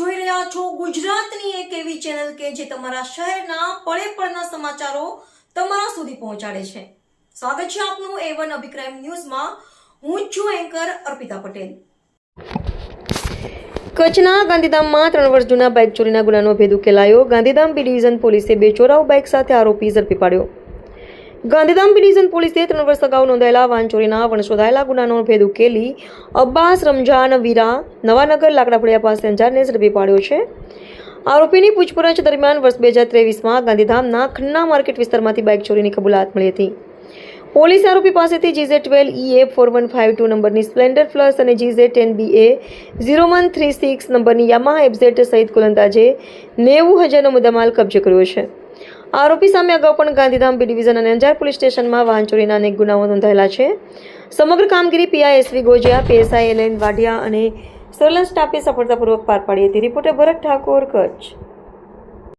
જોઈ રહ્યા છો ગુજરાતની એક એવી ચેનલ કે જે તમારા શહેરના પળે પળના સમાચારો તમારા સુધી પહોંચાડે છે. સ્વાગત છે આપનું A1 અભિક્રાઇમ ન્યૂઝમાં. હું છું એન્કર અર્પિતા પટેલ. કચ્છના ગાંધીધામમાં 3 વર્ષ જૂના બાઇક ચોરીના ગુનાનો ભેદ ઉકેલાયો. ગાંધીધામ બી ડિવિઝન પોલીસે 2 ચોરાઉ બાઇક સાથે આરોપી ઝડપી પાડ્યો. ગાંધીધામ બી ડિવિઝન પોલીસે 3 વર્ષ અગાઉ નોંધાયેલા વાહન ચોરીના વણશોધાયેલા ગુનાનો ભેદ ઉકેલી અબ્બાસ રમઝાન વીરા નવાનગર લાકડાફળિયા પાસે અંજારને ઝડપી પાડ્યો છે. આરોપીની પૂછપરછ દરમિયાન વર્ષ 2023માં ગાંધીધામના ખન્ના માર્કેટ વિસ્તારમાંથી બાઇક ચોરીની કબૂલાત મળી હતી. પોલીસે આરોપી પાસેથી GZ12EA4152 નંબરની સ્પ્લેન્ડર પ્લસ અને GZ10BA0136 નંબરની યામાહા FZ સહિત કુલ અંદાજે 90,000નો મુદ્દામાલ કબજે કર્યો છે. આરોપી સામે અગાઉ પણ ગાંધીધામ બી ડિવિઝન અને અંજાર પોલીસ સ્ટેશનમાં વાહન ચોરીના અનેક ગુનાઓ નોંધાયેલા છે. સમગ્ર કામગીરી PISV Gojiya, PSI LN Vadhiya અને સર્વેલન્સ સ્ટાફે સફળતાપૂર્વક પાર પાડી હતી. રિપોર્ટર ભરત ઠાકોર, કચ્છ.